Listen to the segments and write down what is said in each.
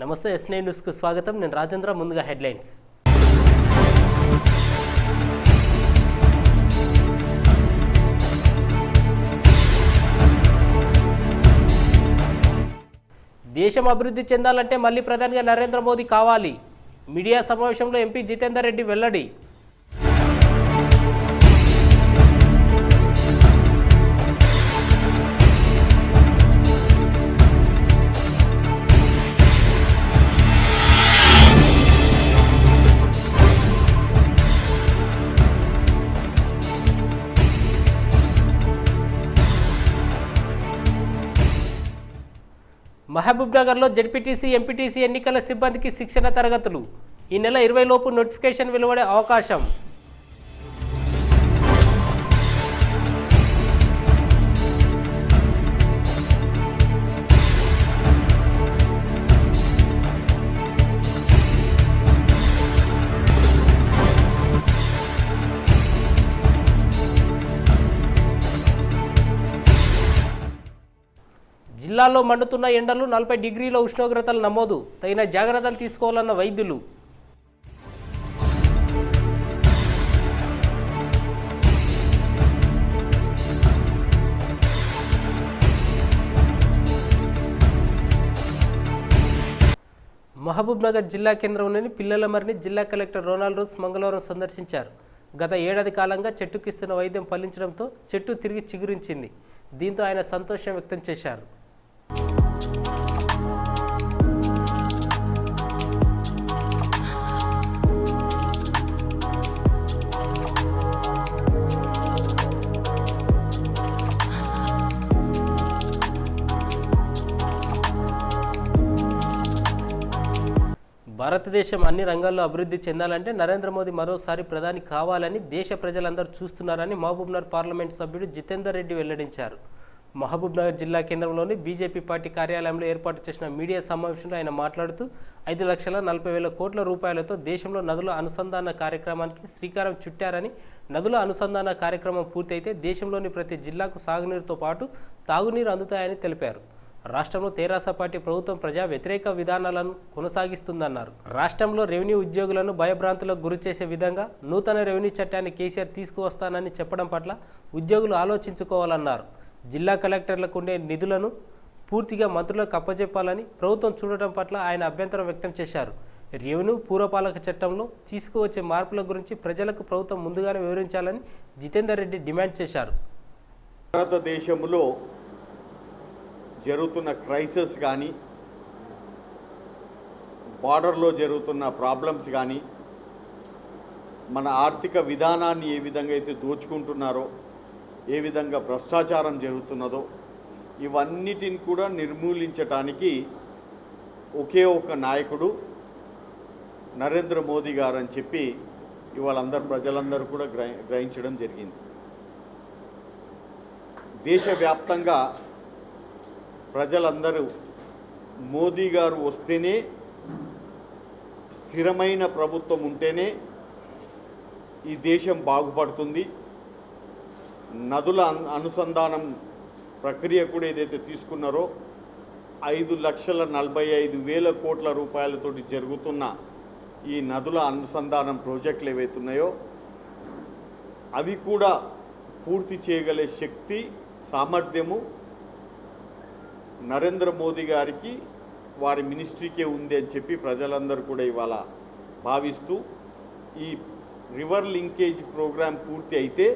నమస్తే ఎస్9 న్యూస్కు స్వాగతం. నేను రాజేంద్ర. ముందుగా హెడ్లైన్స్. దేశం అభివృద్ధి చెందాలంటే మళ్ళీ ప్రధానిగా నరేంద్ర మోదీ కావాలి. మీడియా సమావేశంలో ఎంపీ జితేందర్ రెడ్డి వెల్లడి. మహబూబ్నగర్లో జెడ్పీటీసీ ఎంపీటీసీ ఎన్నికల సిబ్బందికి శిక్షణ తరగతులు. ఈ నెల 20 లోపు నోటిఫికేషన్ వెలువడే అవకాశం. జిల్లాలో మండుతున్న ఎండలు, 40 డిగ్రీల ఉష్ణోగ్రతలు నమోదు. తగిన జాగ్రత్తలు తీసుకోవాలన్న వైద్యులు. మహబూబ్నగర్ జిల్లా కేంద్రంలోని పిల్లలమర్రిని జిల్లా కలెక్టర్ రొనాల్డ్ రోజ్ మంగళవారం సందర్శించారు. గత ఏడాది కాలంగా చెట్టుకిస్తున్న వైద్యం ఫలించడంతో చెట్టు తిరిగి చిగురించింది. దీంతో ఆయన సంతోషం వ్యక్తం చేశారు. భారతదేశం అన్ని రంగాల్లో అభివృద్ధి చెందాలంటే నరేంద్ర మోదీ మరోసారి ప్రధాని కావాలని దేశ ప్రజలందరూ చూస్తున్నారని మహబూబ్నగర్ పార్లమెంటు సభ్యుడు జితేందర్ రెడ్డి వెల్లడించారు. మహబూబ్నగర్ జిల్లా కేంద్రంలోని బీజేపీ పార్టీ కార్యాలయంలో ఏర్పాటు చేసిన మీడియా సమావేశంలో ఆయన మాట్లాడుతూ 5,40,00,000 కోట్ల రూపాయలతో దేశంలో నదుల అనుసంధాన కార్యక్రమానికి శ్రీకారం చుట్టారని, నదుల అనుసంధాన కార్యక్రమం పూర్తయితే దేశంలోని ప్రతి జిల్లాకు సాగునీరుతో పాటు తాగునీరు అందుతాయని తెలిపారు. రాష్ట్రంలో తెరాస పార్టీ ప్రభుత్వం ప్రజా వ్యతిరేక విధానాలను కొనసాగిస్తుందన్నారు. రాష్ట్రంలో రెవెన్యూ ఉద్యోగులను భయభ్రాంతులకు గురిచేసే విధంగా నూతన రెవెన్యూ చట్టాన్ని కేసీఆర్ తీసుకువస్తానని చెప్పడం పట్ల ఉద్యోగులు ఆలోచించుకోవాలన్నారు. జిల్లా కలెక్టర్లకు ఉండే నిధులను పూర్తిగా మంత్రులకు అప్పజెప్పాలని ప్రభుత్వం చూడటం పట్ల ఆయన అభ్యంతరం వ్యక్తం చేశారు. రెవెన్యూ పూర్వపాలక చట్టంలో తీసుకువచ్చే మార్పుల గురించి ప్రజలకు ప్రభుత్వం ముందుగానే వివరించాలని జితేందర్ రెడ్డి డిమాండ్ చేశారు. భారతదేశంలో జరుగుతున్న క్రైసిస్ కానీ, బార్డర్లో జరుగుతున్న ప్రాబ్లమ్స్ కానీ, మన ఆర్థిక విధానాన్ని ఏ విధంగా అయితే దోచుకుంటున్నారో, ఏ విధంగా భ్రష్టాచారం జరుగుతున్నదో, ఇవన్నిటిని కూడా నిర్మూలించడానికి ఒకే ఒక నాయకుడు నరేంద్ర మోదీ గారు అని చెప్పి ఇవాళ ప్రజలందరూ కూడా గ్రహించడం జరిగింది. దేశవ్యాప్తంగా ప్రజలందరూ మోదీ గారు వస్తేనే, స్థిరమైన ప్రభుత్వం ఉంటేనే ఈ దేశం బాగుపడుతుంది. నదుల అనుసంధానం ప్రక్రియ కూడా ఏదైతే తీసుకున్నారో 5,45,000 కోట్ల రూపాయలతోటి జరుగుతున్న ఈ నదుల అనుసంధానం ప్రాజెక్టులు ఏవైతున్నాయో అవి కూడా పూర్తి చేయగలే శక్తి, సామర్థ్యము నరేంద్ర మోదీ గారికి, వారి మినిస్ట్రీకే ఉంది అని చెప్పి ప్రజలందరూ కూడా ఇవాళ భావిస్తూ, ఈ రివర్ లింకేజ్ ప్రోగ్రాం పూర్తి అయితే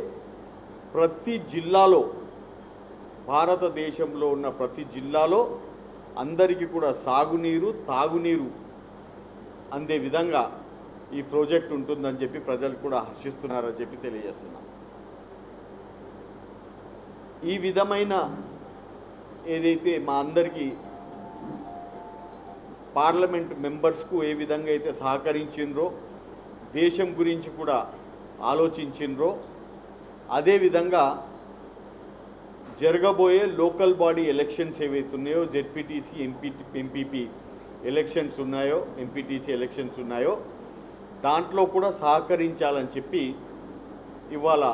ప్రతి జిల్లాలో, భారతదేశంలో ఉన్న ప్రతి జిల్లాలో అందరికీ కూడా సాగునీరు, తాగునీరు అందే విధంగా ఈ ప్రాజెక్ట్ ఉంటుందని చెప్పి ప్రజలు కూడా హర్షిస్తున్నారని చెప్పి తెలియజేస్తున్నాం. ఈ విధమైన ఏదైతే మా అందరికీ పార్లమెంట్ మెంబర్స్కు ఏ విధంగా అయితే సహకరించిండ్రో, దేశం గురించి కూడా ఆలోచించిండ్రో, అదేవిధంగా జరగబోయే లోకల్ బాడీ ఎలక్షన్స్ ఏవైతున్నాయో, జెడ్పీటీసీ, ఎంపీపీ ఎలక్షన్స్ ఉన్నాయో, ఎంపీటీసీ ఎలక్షన్స్ ఉన్నాయో, దాంట్లో కూడా సహకరించాలని చెప్పి ఇవాళ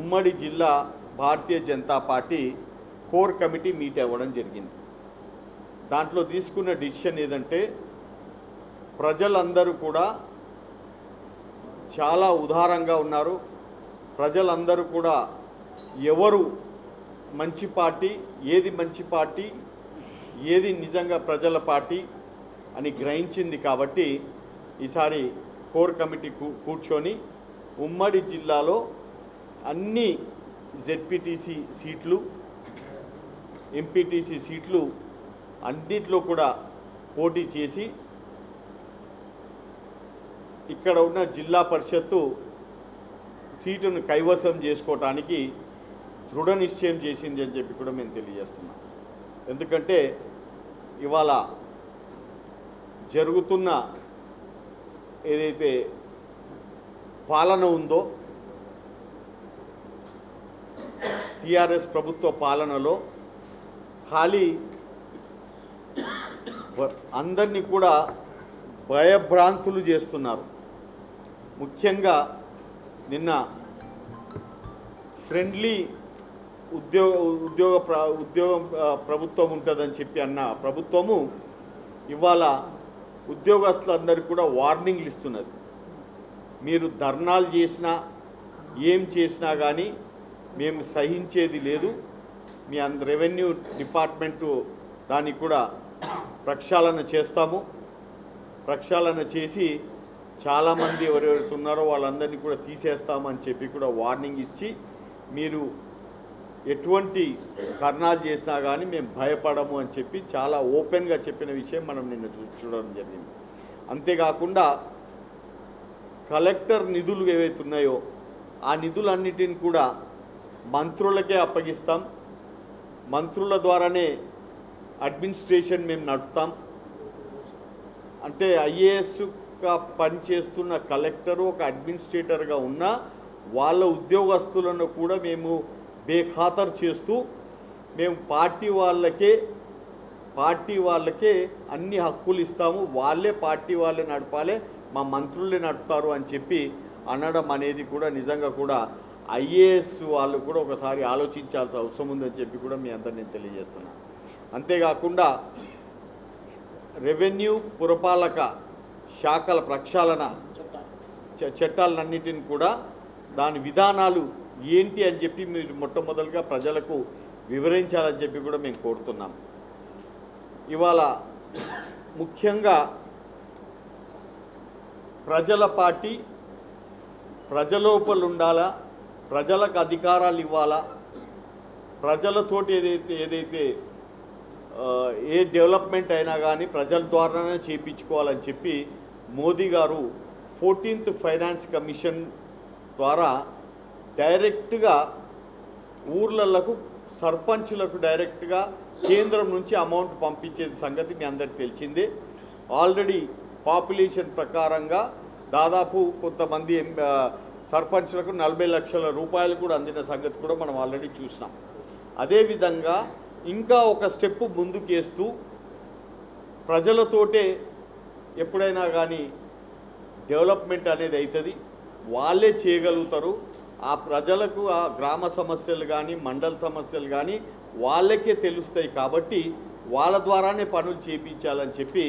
ఉమ్మడి జిల్లా Bharatiya Janata Party core committee meet అవ్వడం జరిగింది. దాంట్లో తీసుకున్న డిసిషన్ ఏదంటే ప్రజలందరూ కూడా చాలా ఉదారంగా ఉన్నారు. ప్రజలందరూ కూడా ఎవరు మంచి పార్టీ, ఏది మంచి పార్టీ, ఏది నిజంగా ప్రజల పార్టీ అని గ్రహించింది. కాబట్టి ఈసారి కోర్ కమిటీ కూర్చొని ఉమ్మడి జిల్లాలో అన్ని జెడ్పీటీసీ సీట్లు, ఎంపీటీసీ సీట్లు అన్నిట్లో కూడా పోటీ చేసి ఇక్కడ ఉన్న జిల్లా పరిషత్తు సీటును కైవసం చేసుకోవటానికి దృఢ నిశ్చయం చేసింది అని చెప్పి కూడా మేము తెలియజేస్తున్నాం. ఎందుకంటే ఇవాళ జరుగుతున్న ఏదైతే పాలన ఉందో, టీఆర్ఎస్ ప్రభుత్వ పాలనలో ఖాళీ అందరినీ కూడా భయభ్రాంతులు చేస్తున్నారు. ముఖ్యంగా నిన్న ఫ్రెండ్లీ ఉద్యోగం ప్రభుత్వం ఉంటుందని చెప్పి అన్న ప్రభుత్వము ఇవాళ ఉద్యోగస్తులందరికీ కూడా వార్నింగ్లు ఇస్తున్నది. మీరు ధర్నాలు చేసినా ఏం చేసినా కానీ మేము సహించేది లేదు. మీ రెవెన్యూ డిపార్ట్మెంటు దానికి కూడా ప్రక్షాళన చేస్తాము. ప్రక్షాళన చేసి చాలామంది ఎవరెవరైతే ఉన్నారో వాళ్ళందరినీ కూడా తీసేస్తామని చెప్పి కూడా వార్నింగ్ ఇచ్చి, మీరు ఎటువంటి ధర్నాలు చేసినా కానీ మేము భయపడము అని చెప్పి చాలా ఓపెన్గా చెప్పిన విషయం మనం నిన్న చూడడం జరిగింది. అంతేకాకుండా కలెక్టర్ నిధులు ఏవైతే ఉన్నాయో ఆ నిధులన్నిటిని కూడా మంత్రులకే అప్పగిస్తాం. మంత్రుల ద్వారానే అడ్మినిస్ట్రేషన్ మేము నడుపుతాం. అంటే ఐఏఎస్గా పనిచేస్తున్న కలెక్టరు ఒక అడ్మినిస్ట్రేటర్గా ఉన్న వాళ్ళ ఉద్యోగస్తులను కూడా మేము బేఖాతరు చేస్తూ మేము పార్టీ వాళ్ళకే అన్ని హక్కులు ఇస్తాము, వాళ్ళే పార్టీ వాళ్ళే నడపాలి, మా మంత్రులే నడుపుతారు అని చెప్పి అనడం అనేది కూడా నిజంగా కూడా ఐఏఎస్ వాళ్ళు కూడా ఒకసారి ఆలోచించాల్సిన అవసరం ఉందని చెప్పి కూడా మీ అందరినీ నేను తెలియజేస్తున్నాను. అంతేకాకుండా రెవెన్యూ పురపాలక శాఖల ప్రక్షాళన చట్టాలన్నిటిని కూడా దాని విధానాలు ఏంటి అని చెప్పి మీరు మొట్టమొదటిగా ప్రజలకు వివరించాలని చెప్పి కూడా మేము కోరుతున్నాం. ఇవాళ ముఖ్యంగా ప్రజల పార్టీ ప్రజలోపల ఉండాలా, ప్రజలకు అధికారాలు ఇవ్వాలా, ప్రజలతోటి ఏదైతే ఏ డెవలప్మెంట్ అయినా కానీ ప్రజల ద్వారానే చేయించుకోవాలని చెప్పి మోదీ గారు 14th ఫైనాన్స్ కమిషన్ ద్వారా డైరెక్ట్గా ఊర్లకు సర్పంచులకు డైరెక్ట్గా కేంద్రం నుంచి అమౌంట్ పంపించే సంగతి మీ అందరికీ తెలిసిందే. ఆల్రెడీ పాపులేషన్ ప్రకారంగా దాదాపు కొంతమంది సర్పంచులకు 40 లక్షల రూపాయలు కూడా అందిన సంగతి కూడా మనం ఆల్రెడీ చూసినాం. అదేవిధంగా ఇంకా ఒక స్టెప్ ముందుకేస్తూ ప్రజలతోటే ఎప్పుడైనా కానీ డెవలప్మెంట్ అనేది అవుతుంది, వాళ్ళే చేయగలుగుతారు. ఆ ప్రజలకు ఆ గ్రామ సమస్యలు కానీ మండల సమస్యలు కానీ వాళ్ళకే తెలుస్తాయి. కాబట్టి వాళ్ళ ద్వారానే పనులు చేయించాలని చెప్పి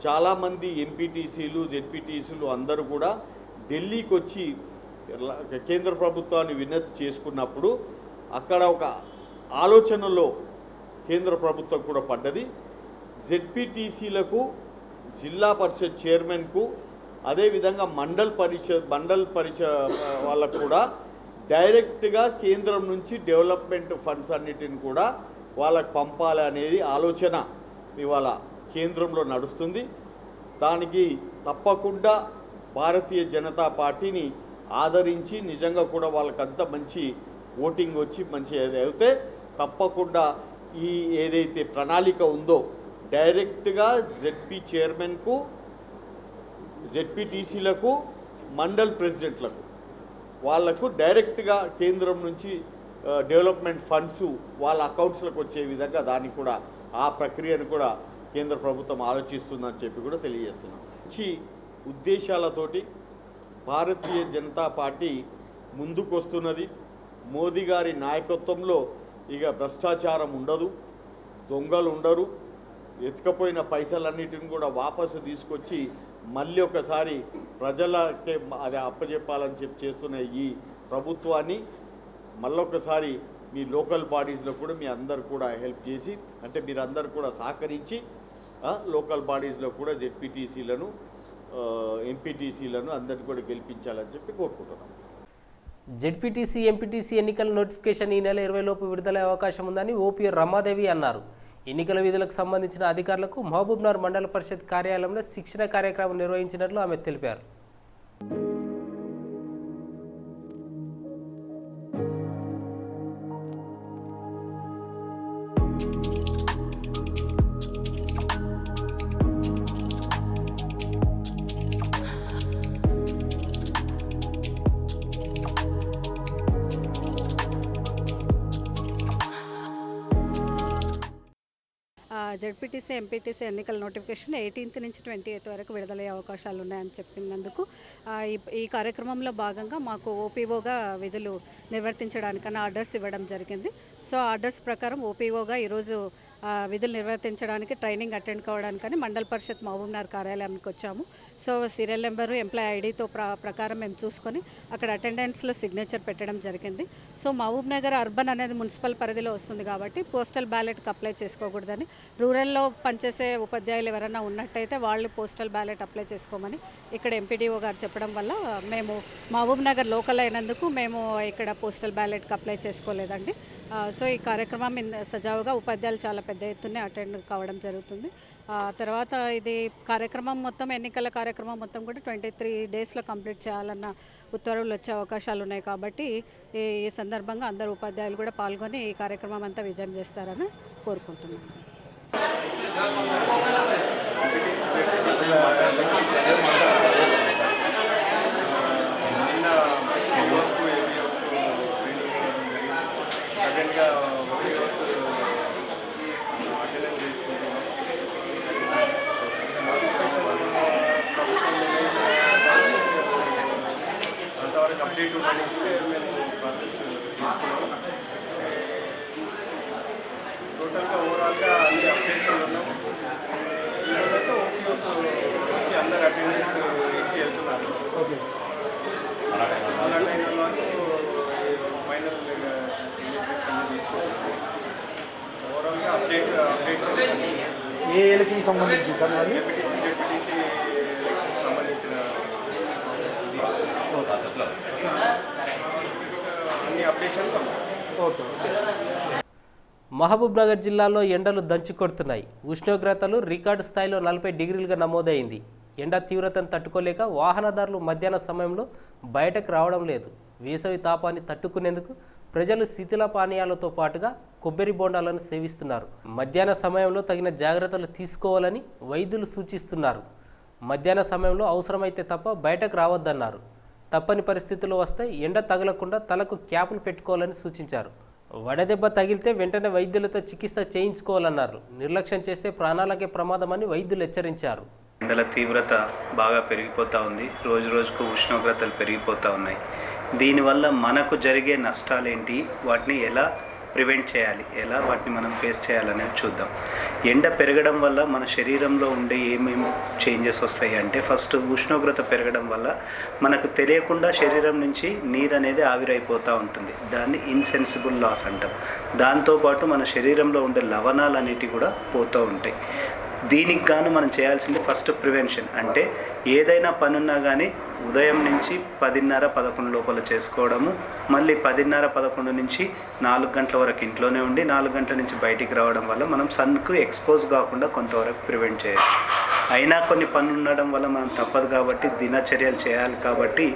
చాలామంది ఎంపీటీసీలు జెడ్పీటీసీలు అందరూ కూడా ఢిల్లీకి వచ్చి కేంద్ర ప్రభుత్వాన్ని విన్నతి చేసుకున్నప్పుడు అక్కడ ఒక ఆలోచనలో కేంద్ర ప్రభుత్వం కూడా పడ్డది. జెడ్పీటీసీలకు, జిల్లా పరిషత్ చైర్మన్కు, అదేవిధంగా మండల్ పరిషత్ వాళ్ళకు కూడా డైరెక్ట్గా కేంద్రం నుంచి డెవలప్మెంట్ ఫండ్స్ అన్నిటిని కూడా వాళ్ళకు పంపాలి అనేది ఆలోచన ఇవాళ కేంద్రంలో నడుస్తుంది. దానికి తప్పకుండా భారతీయ జనతా పార్టీని ఆదరించి నిజంగా కూడా వాళ్ళకంత మంచి ఓటింగ్ వచ్చి మంచి అయితే తప్పకుండా ఈ ఏదైతే ప్రణాళిక ఉందో డైరెక్ట్గా జెడ్పీ చైర్మన్కు, జెడ్పీటీసీలకు, మండల్ ప్రెసిడెంట్లకు వాళ్లకు డైరెక్ట్గా కేంద్రం నుంచి డెవలప్మెంట్ ఫండ్స్ వాళ్ళ అకౌంట్స్లకు వచ్చే విధంగా దాన్ని కూడా ఆ ప్రక్రియను కూడా కేంద్ర ప్రభుత్వం ఆలోచిస్తుందని చెప్పి కూడా తెలియజేస్తున్నాం. మంచి ఉద్దేశాలతోటి భారతీయ జనతా పార్టీ ముందుకు వస్తున్నది. మోదీ గారి నాయకత్వంలో ఇక భ్రష్టాచారం ఉండదు, దొంగలు ఉండరు, ఎత్తుకపోయిన పైసలన్నిటిని కూడా వాపసు తీసుకొచ్చి మళ్ళీ ఒకసారి ప్రజలకే అది అప్పచెప్పాలని చెప్పి చేస్తున్న ఈ ప్రభుత్వాన్ని మళ్ళొకసారి మీ లోకల్ బాడీస్లో కూడా మీ అందరు కూడా హెల్ప్ చేసి, అంటే మీరందరూ కూడా సహకరించి లోకల్ బాడీస్లో కూడా జెడ్పీటీసీలను ఎంపీటీసీలను అందరినీ కూడా గెలిపించాలని చెప్పి కోరుకుంటున్నాం. జెడ్పీటీసీ ఎంపీటీసీ ఎన్నికల నోటిఫికేషన్ ఈ నెల 20 లోపు విడుదలయ్యే అవకాశం ఉందని ఓపీ రమాదేవి అన్నారు. ఎన్నికల విధులకు సంబంధించిన అధికారులకు మహబూబ్నగర్ మండల పరిషత్ కార్యాలయంలో శిక్షణ కార్యక్రమం నిర్వహించినట్లు ఆమె తెలిపారు. జెడ్పీటీసీ ఎంపీటీసీ ఎన్నికల నోటిఫికేషన్ 18th నుంచి 28th వరకు విడుదలయ్యే అవకాశాలు ఉన్నాయని చెప్పినందుకు ఈ కార్యక్రమంలో భాగంగా మాకు ఓపీఓగా విధులు నిర్వర్తించడానికన్నా ఆర్డర్స్ ఇవ్వడం జరిగింది. సో ఆర్డర్స్ ప్రకారం ఓపీఓగా ఈరోజు విధులు నిర్వర్తించడానికి ట్రైనింగ్ అటెండ్ కావడానికని మండల పరిషత్ మహబూబ్నగర్ కార్యాలయానికి వచ్చాము. సో సీరియల్ నెంబరు ఎంప్లాయ్ ఐడితో ప్రకారం మేము చూసుకొని అక్కడ అటెండెన్స్లో సిగ్నేచర్ పెట్టడం జరిగింది. సో మహబూబ్నగర్ అర్బన్ అనేది మున్సిపల్ పరిధిలో వస్తుంది కాబట్టి పోస్టల్ బ్యాలెట్కి అప్లై చేసుకోకూడదని, రూరల్లో పనిచేసే ఉపాధ్యాయులు ఎవరైనా ఉన్నట్టయితే వాళ్ళు పోస్టల్ బ్యాలెట్ అప్లై చేసుకోమని ఇక్కడ ఎంపీడీఓ గారు చెప్పడం వల్ల మేము మహబూబ్నగర్ లోకల్ అయినందుకు మేము ఇక్కడ పోస్టల్ బ్యాలెట్కి అప్లై చేసుకోలేదండి. సో ఈ కార్యక్రమం సజావుగా ఉపాధ్యాయులు చాలా పెద్ద ఎత్తున అటెండ్ కావడం జరుగుతుంది. తర్వాత ఇది కార్యక్రమం మొత్తం ఎన్నికల కార్యక్రమం మొత్తం కూడా 23 డేస్లో కంప్లీట్ చేయాలన్న ఉత్తర్వులు వచ్చే అవకాశాలు ఉన్నాయి కాబట్టి ఈ సందర్భంగా అందరు ఉపాధ్యాయులు కూడా పాల్గొని ఈ కార్యక్రమం అంతా విజయం చేస్తారని కోరుకుంటున్నాను. టోటల్గా ఓవరాల్గా అన్ని అప్డేషన్లు ఉన్నాము. ఈరోజైతే ఓపీఓస్ వచ్చి అందరు అటెండెన్స్ ఇచ్చి వెళ్తున్నారు. అలాంటి అయిన వాళ్ళు ఫైనల్ తీసుకుంటున్నారు. ఓవరాల్గా అప్డేట్స్ ఏ ఎలక్షన్ సంబంధించి సార్ జెడ్పీటీసీ ఎలక్షన్ సంబంధించిన అన్ని అప్డేషన్లు ఉన్నాయి. ఓకే. మహబూబ్నగర్ జిల్లాలో ఎండలు దంచుకొడుతున్నాయి. ఉష్ణోగ్రతలు రికార్డు స్థాయిలో 40 డిగ్రీలుగా నమోదైంది. ఎండ తీవ్రతను తట్టుకోలేక వాహనదారులు మధ్యాహ్న సమయంలో బయటకు రావడం లేదు. వేసవి తాపాన్ని తట్టుకునేందుకు ప్రజలు శీతల పానీయాలతో పాటుగా కొబ్బరి బోండాలను సేవిస్తున్నారు. మధ్యాహ్న సమయంలో తగిన జాగ్రత్తలు తీసుకోవాలని వైద్యులు సూచిస్తున్నారు. మధ్యాహ్న సమయంలో అవసరమైతే తప్ప బయటకు రావద్దన్నారు. తప్పని పరిస్థితులు వస్తే ఎండ తగలకుండా తలకు క్యాపులు పెట్టుకోవాలని సూచించారు. వడదెబ్బ తగిలితే వెంటనే వైద్యులతో చికిత్స చేయించుకోవాలన్నారు. నిర్లక్ష్యం చేస్తే ప్రాణాలకే ప్రమాదమని వైద్యులు హెచ్చరించారు. ఎండల తీవ్రత బాగా పెరిగిపోతూ ఉంది. రోజు రోజుకు ఉష్ణోగ్రతలు పెరిగిపోతూ ఉన్నాయి. దీనివల్ల మనకు జరిగే నష్టాలేంటి, వాటిని ఎలా ప్రివెంట్ చేయాలి, ఎలా వాటిని మనం ఫేస్ చేయాలనేది చూద్దాం. ఎండ పెరగడం వల్ల మన శరీరంలో ఉండే ఏమేమి చేంజెస్ వస్తాయి అంటే, ఫస్ట్ ఉష్ణోగ్రత పెరగడం వల్ల మనకు తెలియకుండా శరీరం నుంచి నీరు అనేది ఆవిరైపోతూ ఉంటుంది. దాన్ని ఇన్సెన్సిబుల్ లాస్ అంటాం. దాంతోపాటు మన శరీరంలో ఉండే లవణాలు అనేటివి కూడా పోతూ ఉంటాయి. దీనికి గాను మనం చేయాల్సింది ఫస్ట్ ప్రివెన్షన్. అంటే ఏదైనా పని ఉన్నా కానీ ఉదయం నుంచి 10:30-11 లోపల చేసుకోవడము, మళ్ళీ 10:30-11 నుంచి 4 గంటల వరకు ఇంట్లోనే ఉండి 4 గంటల నుంచి బయటికి రావడం వల్ల మనం సన్కు ఎక్స్పోజ్ కాకుండా కొంతవరకు ప్రివెంట్ చేయొచ్చు. అయినా కొన్ని పనులు ఉండడం వల్ల మనం తప్పదు కాబట్టి దినచర్యలు చేయాలి. కాబట్టి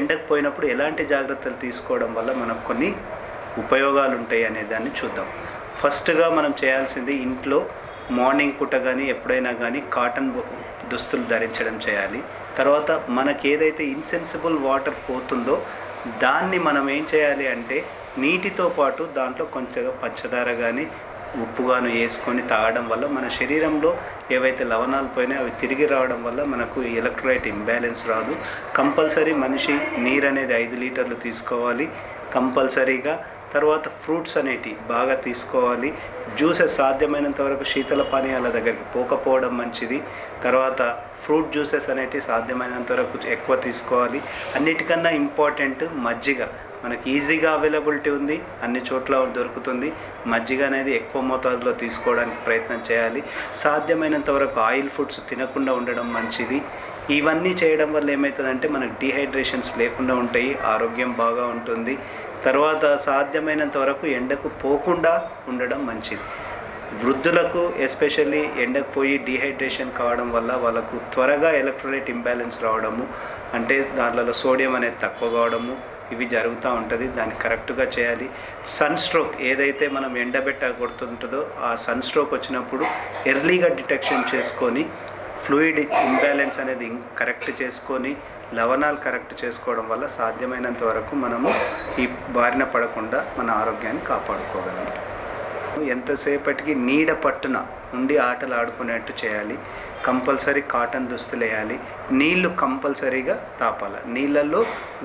ఎండకు పోయినప్పుడు ఎలాంటి జాగ్రత్తలు తీసుకోవడం వల్ల మనకు కొన్ని ఉపయోగాలు ఉంటాయి అనే దాన్ని చూద్దాం. ఫస్ట్గా మనం చేయాల్సింది ఇంట్లో మార్నింగ్ పూట కానీ ఎప్పుడైనా కానీ కాటన్ దుస్తులు ధరించడం చేయాలి. తర్వాత మనకి ఏదైతే ఇన్సెన్సిబుల్ వాటర్ పోతుందో దాన్ని మనం ఏం చేయాలి అంటే నీటితో పాటు దాంట్లో కొంచెం పంచదార కానీ ఉప్పుగాను వేసుకొని తాగడం వల్ల మన శరీరంలో ఏవైతే లవణాలు పోయినాయో అవి తిరిగి రావడం వల్ల మనకు ఎలక్ట్రోలైట్ ఇంబ్యాలెన్స్ రాదు. కంపల్సరీ మనిషి నీరు అనేది 5 లీటర్లు తీసుకోవాలి కంపల్సరీగా. తర్వాత ఫ్రూట్స్ అనేటివి బాగా తీసుకోవాలి. జ్యూసెస్ సాధ్యమైనంత వరకు శీతల పానీయాల దగ్గరికి పోకపోవడం మంచిది. తర్వాత ఫ్రూట్ జ్యూసెస్ అనేటివి సాధ్యమైనంత వరకు ఎక్కువ తీసుకోవాలి. అన్నిటికన్నా ఇంపార్టెంట్ మజ్జిగ. మనకి ఈజీగా అవైలబిలిటీ ఉంది, అన్ని చోట్ల దొరుకుతుంది. మజ్జిగ అనేది ఎక్కువ మోతాదులో తీసుకోవడానికి ప్రయత్నం చేయాలి. సాధ్యమైనంత వరకు ఆయిల్ ఫుడ్స్ తినకుండా ఉండడం మంచిది. ఇవన్నీ చేయడం వల్ల ఏమవుతుందంటే మనకు డీహైడ్రేషన్స్ లేకుండా ఉంటాయి, ఆరోగ్యం బాగా ఉంటుంది. తర్వాత సాధ్యమైనంత వరకు ఎండకు పోకుండా ఉండడం మంచిది. వృద్ధులకు ఎస్పెషల్లీ ఎండకు పోయి డీహైడ్రేషన్ కావడం వల్ల వాళ్ళకు త్వరగా ఎలక్ట్రోలైట్ ఇంబ్యాలెన్స్ రావడము, అంటే దాంట్లో సోడియం అనేది తక్కువ కావడము, ఇవి జరుగుతూ ఉంటుంది. దాన్ని కరెక్ట్గా చేయాలి. సన్ స్ట్రోక్ ఏదైతే మనం ఎండబెట్ట కొడుతుంటుందో ఆ సన్ స్ట్రోక్ వచ్చినప్పుడు ఎర్లీగా డిటెక్షన్ చేసుకొని ఫ్లూయిడ్ ఇంబ్యాలెన్స్ అనేది కరెక్ట్ చేసుకొని లవణాలు కరెక్ట్ చేసుకోవడం వల్ల సాధ్యమైనంత వరకు మనము ఈ బారిన పడకుండా మన ఆరోగ్యాన్ని కాపాడుకోగలము. ఎంతసేపటికి నీడ పట్టున ఉండి ఆటలు ఆడుకునేట్టు చేయాలి. కంపల్సరీ కాటన్ దుస్తులు వేయాలి. నీళ్లు కంపల్సరీగా తాపాలి. నీళ్ళల్లో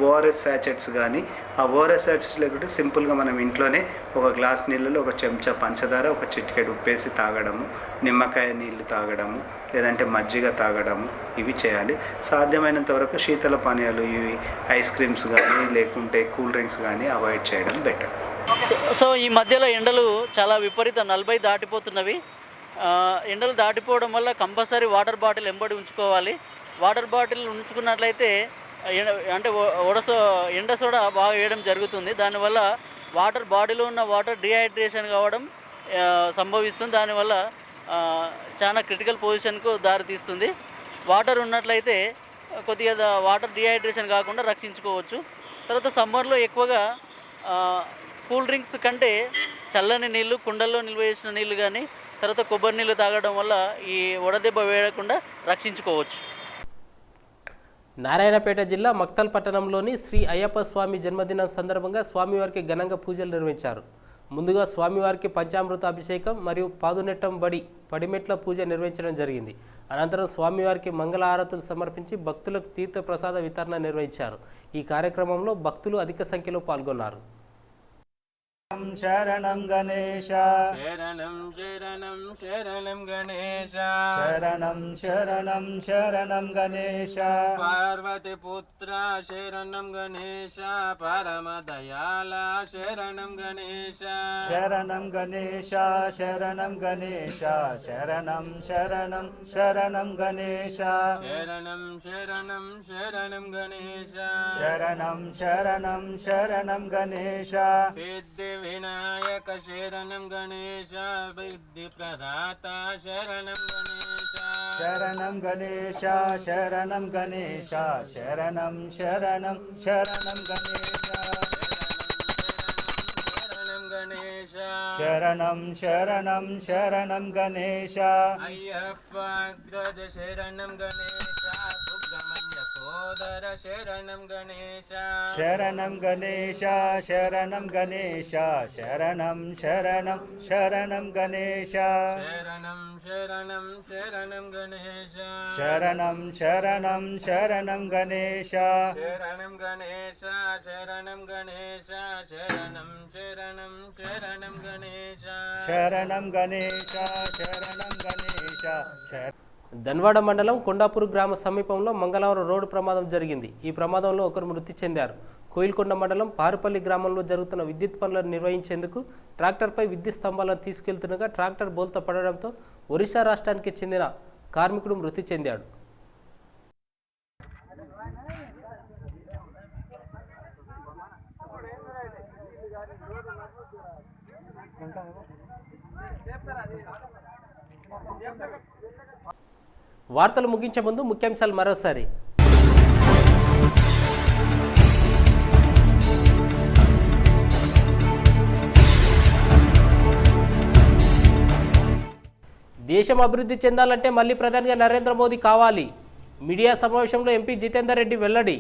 ఓఆర్ఎస్ శాచెట్స్ కానీ, ఆ ఓఆర్ఎస్ శాచెట్స్ లేకుంటే సింపుల్గా మనం ఇంట్లోనే ఒక గ్లాస్ నీళ్ళలో ఒక చెంచా పంచదార, ఒక చిటికెడు ఉప్పేసి తాగడము, నిమ్మకాయ నీళ్లు తాగడము, లేదంటే మజ్జిగ తాగడము, ఇవి చేయాలి. సాధ్యమైనంత వరకు శీతల పానీయాలు, ఇవి ఐస్ క్రీమ్స్ కానీ లేకుంటే కూల్ డ్రింక్స్ కానీ అవాయిడ్ చేయడం బెటర్. సో ఈ మధ్యలో ఎండలు చాలా విపరీతం 40 దాటిపోతున్నవి. ఎండలు దాటిపోవడం వల్ల కంపల్సరీ వాటర్ బాటిల్ ఎంబడి ఉంచుకోవాలి. వాటర్ బాటిల్ ఉంచుకున్నట్లయితే అంటే ఎండ సోడా బాగా వేయడం జరుగుతుంది. దానివల్ల బాడీలో ఉన్న వాటర్ డిహైడ్రేషన్ కావడం సంభవిస్తుంది. దానివల్ల చాలా క్రిటికల్ పొజిషన్కు దారితీస్తుంది. వాటర్ ఉన్నట్లయితే కొద్దిగా వాటర్ డిహైడ్రేషన్ కాకుండా రక్షించుకోవచ్చు. తర్వాత సమ్మర్లో ఎక్కువగా కూల్ డ్రింక్స్ కంటే చల్లని నీళ్ళు, కుండల్లో నిల్వ చేసిన నీళ్ళు కానీ, తర్వాత కొబ్బరి నీళ్ళు తాగడం వల్ల ఈ వడదెబ్బ వేయకుండా రక్షించుకోవచ్చు. నారాయణపేట జిల్లా మక్తల్ పట్టణంలోని శ్రీ అయ్యప్ప స్వామి జన్మదినం సందర్భంగా స్వామివారికి ఘనంగా పూజలు నిర్వహించారు. ముందుగా స్వామివారికి పంచామృత అభిషేకం మరియు పాదునెట్టం పడిమెట్ల పూజ నిర్వహించడం జరిగింది. అనంతరం స్వామివారికి మంగళహారతులు సమర్పించి భక్తులకు తీర్థ ప్రసాద వితరణ నిర్వహించారు. ఈ కార్యక్రమంలో భక్తులు అధిక సంఖ్యలో పాల్గొన్నారు. శరణం గణేశ శరణం శరణం శరణం గణేశ శరణం శరణం శరణం గణేశ పార్వతి పుత్ర శరణం గణేశ పరమ దయాళ శరణం గణేశ శరణం గణేశ శరణం గణేశ శరణం శరణం శరణం గణేశ శరణం శరణం శరణం గణేశ శరణం శరణం శరణం గణేశ సిద్ధి వినాయక శరణం గణేశ బుద్ధి ప్రదాత శరణం గణేశ శరణం గణేశ శరణం గణేశ శరణం శరణం శరణం గణేశ గణేశ శరణం శరణం శరణం గణేశ అయ్యప్ప అగ్రజ శరణం గణేశ సుబ్రహ్మణ్య సోదర శరణం గణేశ శరణం గణేశ శరణం గణేశ శరణం శరణం శరణం గణేశ శరణం శరణం శరణం గణేశ శరణం శరణం శరణం గణేశ శరణం గణేశ శరణం గణేశ శరణం శరణం శరణం గణేశ శరణం గణేశ శరణం గణేశ. ధన్వాడ మండలం కొండాపూర్ గ్రామ సమీపంలో మంగళవారం రోడ్డు ప్రమాదం జరిగింది. ఈ ప్రమాదంలో ఒకరు మృతి చెందారు. కోయిల్కొండ మండలం పారుపల్లి గ్రామంలో జరుగుతున్న విద్యుత్ పనులను నిర్వహించేందుకు ట్రాక్టర్పై విద్యుత్ స్తంభాలను తీసుకెళ్తుండగా ట్రాక్టర్ బోల్తా పడడంతో ఒరిస్సా రాష్ట్రానికి చెందిన కార్మికుడు మృతి చెందాడు. వార్తలు ముగించే ముందు ముఖ్యాంశాలు మరోసారి. దేశం అభివృద్ధి చెందాలంటే మళ్ళీ ప్రధానిగా నరేంద్ర మోదీ కావాలి. మీడియా సమావేశంలో ఎంపీ జితేందర్ రెడ్డి వెల్లడి.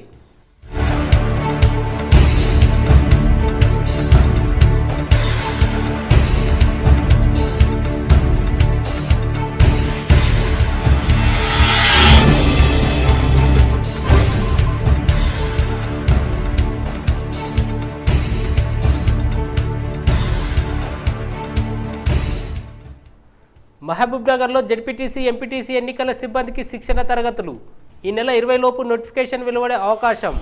మహబూబ్నగర్లో జెడ్పీటీసీ ఎంపీటీసీ ఎన్నికల సిబ్బందికి శిక్షణ తరగతులు ఈ నెల 20 లోపు నోటిఫికేషన్ వెలువడే అవకాశం.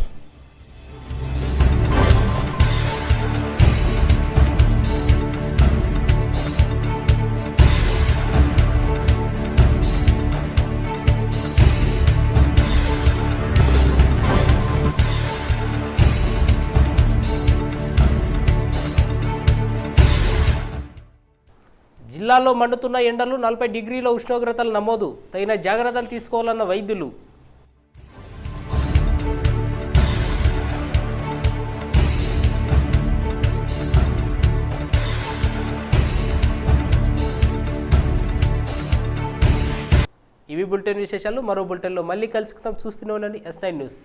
జిల్లాలో మండుతున్న ఎండలు 40 డిగ్రీల ఉష్ణోగ్రతలు నమోదు. తగిన జాగ్రత్తలు తీసుకోవాలన్న వైద్యులు. ఇవి బులెటిన్ విశేషాలు. మరో బులెటిన్లో మళ్ళీ కలుసుకుందాం. చూస్తూనే ఉండండి S9 న్యూస్.